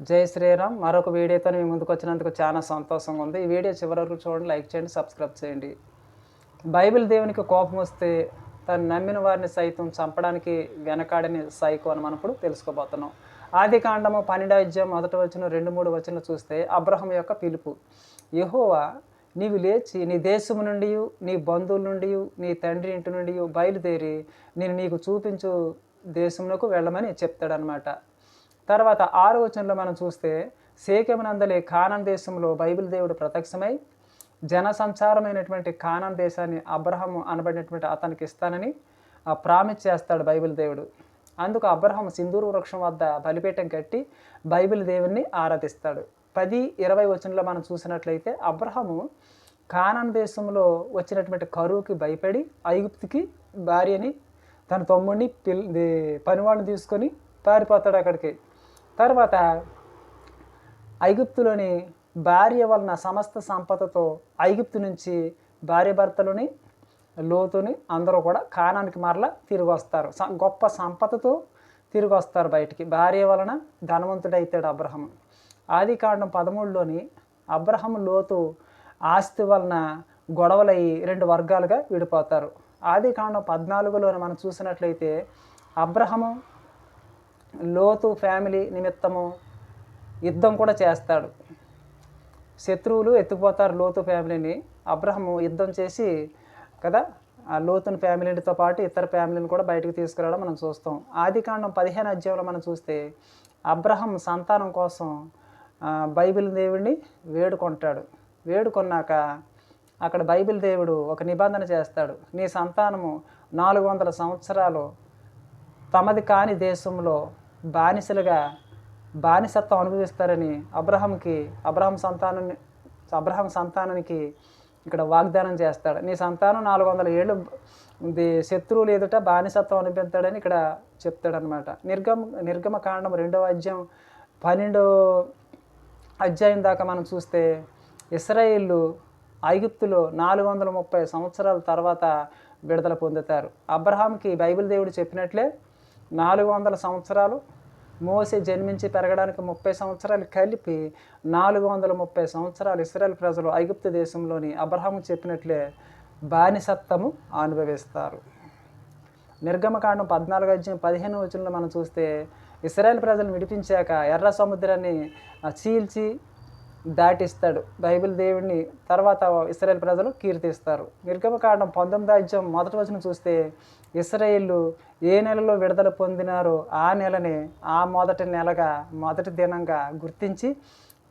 జై శ్రీరామ్. మరొక వీడియోతో మీ ముందుకు వచ్చినందుకు చాలా సంతోషంగా ఉంది. ఈ వీడియో చివరి వరకు చూడండి, లైక్ చేయండి, సబ్స్క్రైబ్ చేయండి. బైబిల్ దేవునికి కోపం వస్తే తను నమ్మిన వారిని సైతం చంపడానికి వెనకాడని సైకో అని మనం ఇప్పుడు తెలుసుకోబోతున్నాం. ఆది కాండము 12వ అధ్యాయం 1వ వచనం 2-3 వచనం చూస్తే అబ్రహాం యొక్క పిలుపు. యెహోవా నీవు లేచి నీ దేశము నుండి, నీ బంధువుల నుండి, నీ తండ్రి ఇంటి నుండి బయలుదేరి నేను నీకు చూపించు దేశమునకు వెళ్ళమని చెప్తాడనమాట. తర్వాత 6వ వచనంలో మనం చూస్తే సేకెమునందలి కానాన్ దేశంలో బైబిల్ దేవుడు ప్రత్యక్షమై జనసంచారమైనటువంటి కానాన్ దేశాన్ని అబ్రహాము అనబడినటువంటి అతనికి ఇస్తానని ప్రామిస్ చేస్తాడు బైబిల్ దేవుడు. అందుకు అబ్రహాము సింధూరు వృక్షం వద్ద బలిపీఠం కట్టి బైబిల్ దేవుణ్ణి ఆరాధిస్తాడు. 10-20 వచనంలో మనం చూసినట్లయితే అబ్రహాము కానాన్ దేశంలో వచ్చినటువంటి కరువుకి భయపడి ఐగుప్తుకి భార్యని తన తమ్ముడిని పనివాడిని తీసుకొని పారిపోతాడు అక్కడికి. తర్వాత ఐగుప్తులోని భార్య వలన సమస్త సంపదతో ఐగుప్తు నుంచి భార్య భర్తలని లోతుని అందరూ కూడా కానానికి మరలా తిరిగి వస్తారు. గొప్ప సంపదతో తిరిగి వస్తారు బయటికి. భార్య వలన ధనవంతుడైతాడు అబ్రహాము. ఆది కాండం 13లోని అబ్రహాము లోతు ఆస్తి వలన గొడవలయ్యి 2 వర్గాలుగా విడిపోతారు. ఆది కాండం 14లోని మనం చూసినట్లయితే అబ్రహాము లోతు ఫ్యామిలీ నిమిత్తము యుద్ధం కూడా చేస్తాడు. శత్రువులు ఎత్తుకుపోతారు లోతు ఫ్యామిలీని. అబ్రహాము యుద్ధం చేసి కదా ఆ లోతుని ఫ్యామిలీతో పాటు ఇతర ఫ్యామిలీని కూడా బయటకు తీసుకురావడం మనం చూస్తాం. ఆది కాండం 15వ అధ్యాయంలో మనం చూస్తే అబ్రహాం సంతానం కోసం బైబిల్ దేవుడిని వేడుకుంటాడు. వేడుకున్నాక అక్కడ బైబిల్ దేవుడు ఒక నిబంధన చేస్తాడు. నీ సంతానము 400 సంవత్సరాలు తమది కాని దేశంలో బానిసత్వం అనుభవిస్తారని అబ్రహాం సంతానానికి ఇక్కడ వాగ్దానం చేస్తాడు. నీ సంతానం 400 ఏళ్ళు శత్రువులు ఎదుట బానిసత్వం అనిపిస్తాడని ఇక్కడ చెప్తాడనమాట. నిర్గమకాండం 2వ అధ్యాయం 12వ అధ్యాయం దాకా మనం చూస్తే ఇశ్రాయేలు ఐగుప్తులో 430 సంవత్సరాల తర్వాత విడుదల పొందుతారు. అబ్రహాంకి బైబిల్ దేవుడు చెప్పినట్లే 400 సంవత్సరాలు, మోసే జన్మించి పెరగడానికి 30 సంవత్సరాలు కలిపి 430 సంవత్సరాలు ఇశ్రాయేల్ ప్రజలు ఐగుప్తు దేశంలోని అబ్రహాము చెప్పినట్లే బానిసత్వము అనుభవిస్తారు. నిర్గమకాండం 14వ అధ్యాయం 15వ వచనంలో మనం చూస్తే ఇశ్రాయేల్ ప్రజలను విడిపించాక ఎర్ర సముద్రాన్ని చీల్చి దాటిస్తాడు బైబిల్ దేవుడిని. తర్వాత ఇశ్రాయేల్ ప్రజలు కీర్తిస్తారు. నిర్గమకాండం 19వ అధ్యాయం 1వ వచనం చూస్తే ఇశ్రాయేలు ఏ నెలలో విడుదల పొందినారో ఆ నెలనే ఆ మొదటి దినంగా గుర్తించి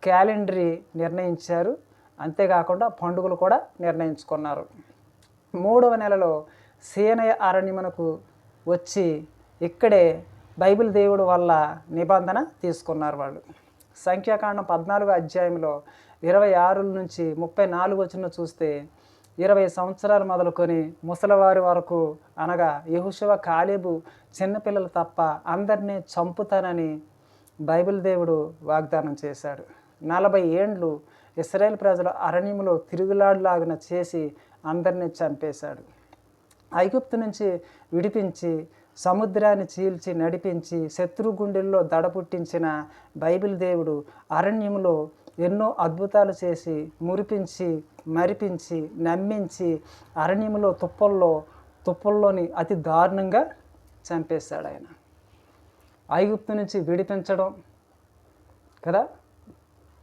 క్యాలెండరీ నిర్ణయించారు. అంతేకాకుండా పండుగలు కూడా నిర్ణయించుకున్నారు. 3వ నెలలో సీనయ అరణ్యమునకు వచ్చి ఇక్కడే బైబిల్ దేవుడు వల్ల నిబంధన తీసుకున్నారు వాళ్ళు. సంఖ్యాకాండం 14వ అధ్యాయంలో 26 నుంచి 34 వచనం చూస్తే 20 సంవత్సరాలు మొదలుకొని ముసలివారి వరకు అనగా యెహోషువ కాలేబు చిన్నపిల్లలు తప్ప అందరినీ చంపుతానని బైబిల్ దేవుడు వాగ్దానం చేశాడు. 40 ఏండ్లు ఇశ్రాయేల్ ప్రజలు అరణ్యంలో తిరుగులాడులాగున చేసి అందరినీ చంపేశాడు. ఐగుప్తు నుంచి విడిపించి సముద్రాన్ని చీల్చి నడిపించి శత్రు గుండెల్లో దడ పుట్టించిన బైబిల్ దేవుడు అరణ్యంలో ఎన్నో అద్భుతాలు చేసి మురిపించి మరిపించి నమ్మించి అరణ్యంలో తుప్పల్లోని అతి దారుణంగా చంపేశాడు ఆయన. ఐగుప్తు నుంచి విడిపించడం కదా,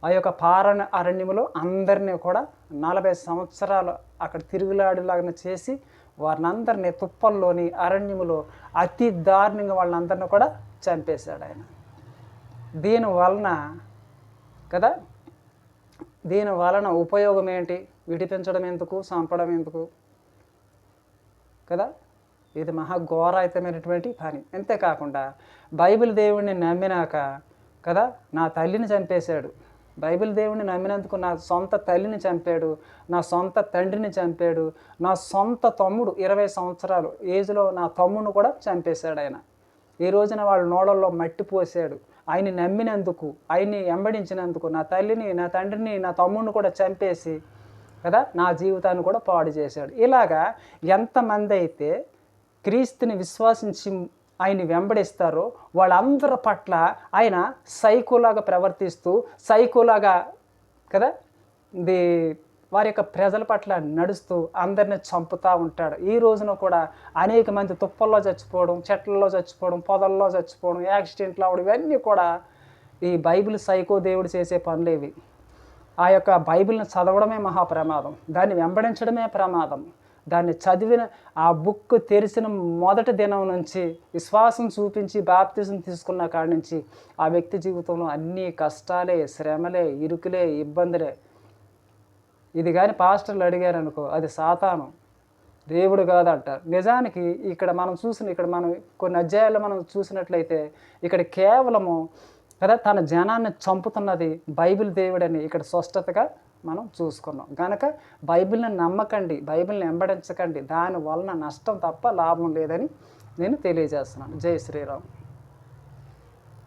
ఆ యొక్క పారణ అరణ్యంలో అందరినీ కూడా 40 సంవత్సరాలు అక్కడ తిరుగులాడులాగా చేసి వారినందరినీ తుప్పల్లోని అరణ్యములో అతి దారుణంగా వాళ్ళందరినీ కూడా చంపేశాడు ఆయన. దీని వలన ఉపయోగం ఏంటి? విడిపించడం ఎందుకు, చంపడం ఎందుకు కదా? ఇది మహాఘోరాయుతమైనటువంటి పని. అంతేకాకుండా బైబిల్ దేవుడిని నమ్మినాక కదా నా తల్లిని చంపేశాడు. బైబిల్ దేవుడిని నమ్మినందుకు నా సొంత తల్లిని చంపాడు, నా సొంత తండ్రిని చంపాడు, నా సొంత తమ్ముడు 20 సంవత్సరాలు ఏజ్లో నా తమ్ముడిని కూడా చంపేశాడు ఆయన. ఈ రోజున వాళ్ళ నోడల్లో మట్టి పోసాడు. ఆయన్ని నమ్మినందుకు, ఆయన్ని వెంబడించినందుకు నా తల్లిని, నా తండ్రిని, నా తమ్ముడిని కూడా చంపేసి కదా నా జీవితాన్ని కూడా పాడు చేశాడు. ఇలాగా ఎంతమంది అయితే క్రీస్తుని విశ్వాసించి ఆయన్ని వెంబడిస్తారో వాళ్ళందరి పట్ల ఆయన సైకోలాగా ప్రవర్తిస్తూ సైకోలాగా కదా ఇది వారి యొక్క ప్రజల పట్ల నడుస్తూ అందరిని చంపుతూ ఉంటాడు. ఈ రోజున కూడా అనేక మంది తుప్పల్లో చచ్చిపోవడం, చెట్లలో చచ్చిపోవడం, పొదల్లో చచ్చిపోవడం, యాక్సిడెంట్లు అవడం ఇవన్నీ కూడా ఈ బైబిల్ సైకో దేవుడు చేసే పనులేవి. ఆ యొక్క బైబిల్ని చదవడమే మహాప్రమాదం, దాన్ని వెంబడించడమే ప్రమాదం. దాన్ని చదివిన ఆ బుక్ తెరిచిన మొదటి దినం నుంచి విశ్వాసం చూపించి బాప్తిజం తీసుకున్న కాడి నుంచి ఆ వ్యక్తి జీవితంలో అన్ని కష్టాలే, శ్రమలే, ఇరుకులే, ఇబ్బందులే. ఇది కానీ పాస్టర్లు అడిగారు అనుకో, అది సాతాను, దేవుడు కాదంటారు. నిజానికి ఇక్కడ మనం కొన్ని అధ్యాయాల్లో మనం చూసినట్లయితే ఇక్కడ కేవలము కదా తన జనాన్ని చంపుతున్నది బైబిల్ దేవుడని ఇక్కడ స్పష్టతగా మనం చూసుకున్నాం. కనుక బైబిల్ని నమ్మకండి, బైబిల్ని వెంబడించకండి, దాని వలన నష్టం తప్ప లాభం లేదని నేను తెలియజేస్తున్నాను. జై శ్రీరామ్.